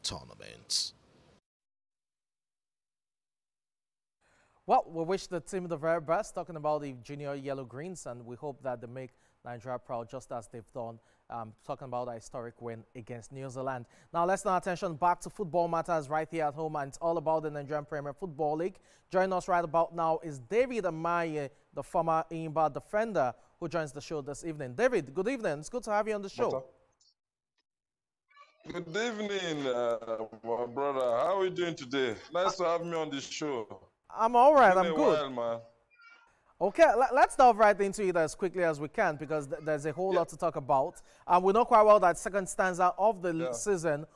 tournament. Well, we wish the team the very best, talking about the junior Yellow Greens, and we hope that they make Nigeria proud just as they've done, talking about a historic win against New Zealand. Now, let's turn our attention back to football matters right here at home, and it's all about the Nigerian Premier Football League. Joining us right about now is David Amaye, the former Enyimba defender, who joins the show this evening. David, good evening. It's good to have you on the show. Good evening, my brother. How are you doing today? Nice to have me on the show. I'm all right. I'm good. While, man. Okay, let's dive right into it as quickly as we can, because there's a whole lot to talk about. We know quite well that second stanza of the season,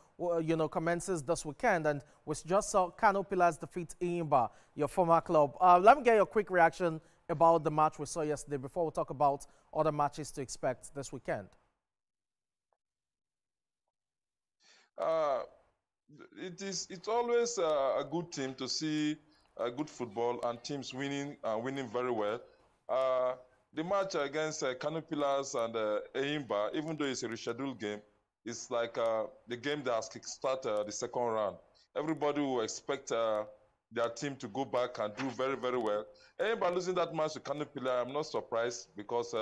commences this weekend, and we just saw Kano Pillars defeat Enyimba, your former club. Let me get your quick reaction about the match we saw yesterday before we talk about other matches to expect this weekend. It's always a good team to see good football and teams winning very well. The match against Kano Pillars and Enyimba, even though it's a rescheduled game, it's like the game that has kickstarted the second round. Everybody will expect their team to go back and do very, very well. Enyimba losing that match to Kano Pillars, I'm not surprised, because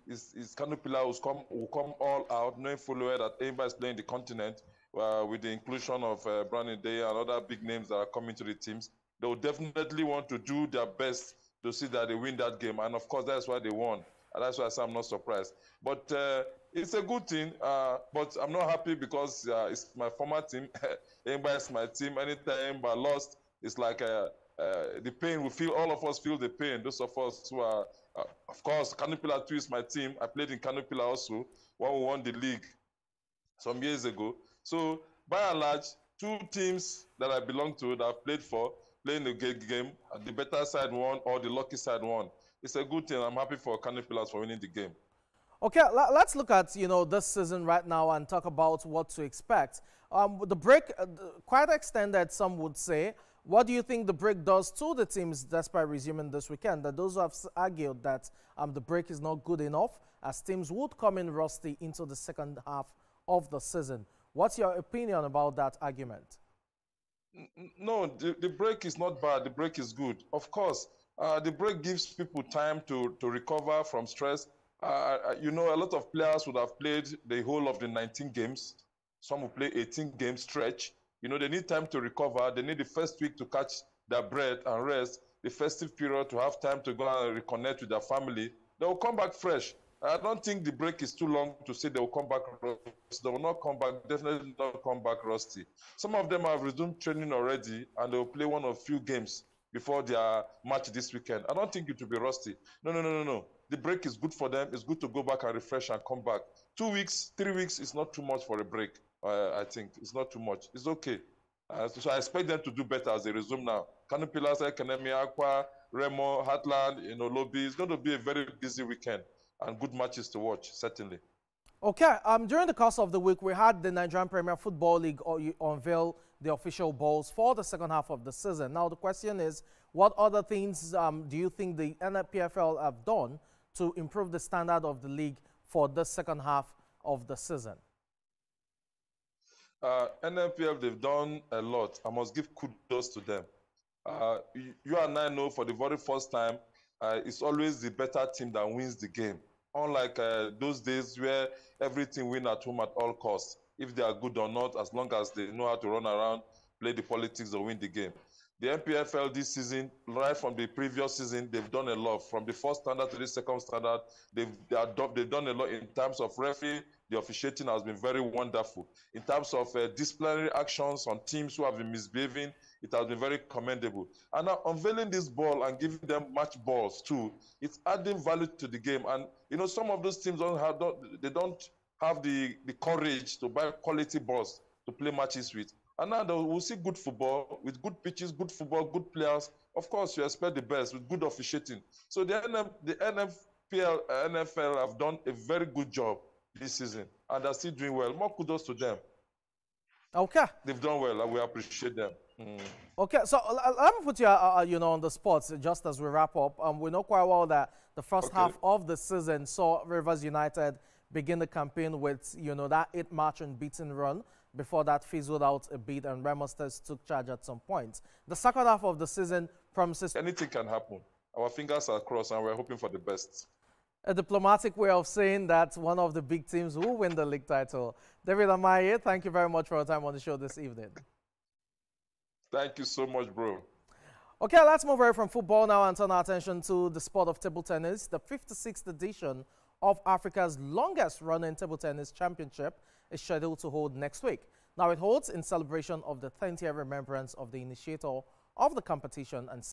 it's Kano Pillars will come all out, knowing fully well that Enyimba is playing the continent. With the inclusion of Brandon Day and other big names that are coming to the teams, they will definitely want to do their best to see that they win that game. And of course, that's why they won. And that's why I say I'm not surprised. But it's a good thing. But I'm not happy because it's my former team. Enyimba is my team. Anytime Enyimba lost, it's like the pain we feel. All of us feel the pain. Those of us who are, of course, Kano Pillars 2 is my team. I played in Kano Pillars also when we won the league some years ago. So, by and large, two teams that I belong to, that I've played for, playing the game, the better side won or the lucky side won. It's a good thing. I'm happy for Kano Pillars for winning the game. Okay, let's look at, this season right now and talk about what to expect. The break, quite extended, some would say. What do you think the break does to the teams despite resuming this weekend? That those who have argued that the break is not good enough, as teams would come in rusty into the second half of the season. What's your opinion about that argument? No, the break is not bad. The break is good. Of course, the break gives people time to recover from stress. A lot of players would have played the whole of the 19 games. Some will play 18 game stretch. They need time to recover. They need the first week to catch their breath and rest. The festive period to have time to go and reconnect with their family. They will come back fresh. I don't think the break is too long to say they will come back rusty. They will not come back, definitely not come back rusty. Some of them have resumed training already, and they will play one or few games before their match this weekend. I don't think it will be rusty. No. The break is good for them. It's good to go back and refresh and come back. 2 weeks, 3 weeks is not too much for a break. I think it's not too much. It's okay. So I expect them to do better as they resume now. Kano Pillars, Kanemi, Aqua, Remo, Heartland, Lobby. It's going to be a very busy weekend and good matches to watch, certainly. Okay, during the course of the week, we had the Nigerian Premier Football League unveil the official balls for the second half of the season. Now, the question is, what other things do you think the NPFL have done to improve the standard of the league for the second half of the season? NPFL, they've done a lot. I must give kudos to them. You and I know for the very first time, it's always the better team that wins the game. Unlike those days where everything win at home at all costs. If they are good or not, as long as they know how to run around, play the politics, or win the game. The NPFL this season, right from the previous season, they've done a lot. From the first standard to the second standard, they've done a lot in terms of referee. The officiating has been very wonderful. In terms of disciplinary actions on teams who have been misbehaving, it has been very commendable. And now unveiling this ball and giving them match balls too, it's adding value to the game. And some of those teams don't have the courage to buy quality balls to play matches with. And now we'll see good football with good pitches, good football, good players. Of course, you expect the best with good officiating. So the NFL have done a very good job this season, and they're still doing well. More kudos to them. Okay. They've done well, and we appreciate them. Okay, so let me put you, on the spot just as we wrap up. We know quite well that the first half of the season saw Rivers United begin the campaign with, that 8-match unbeaten run. Before that fizzled out a bit and Remo Stars took charge at some point. The second half of the season promises... Anything can happen. Our fingers are crossed and we're hoping for the best. A diplomatic way of saying that one of the big teams will win the league title. David Amaye, thank you very much for your time on the show this evening. Thank you so much, bro. Okay, let's move away from football now and turn our attention to the sport of table tennis. The 56th edition of Africa's longest-running table tennis championship is scheduled to hold next week. Now, it holds in celebration of the 30th remembrance of the initiator of the competition and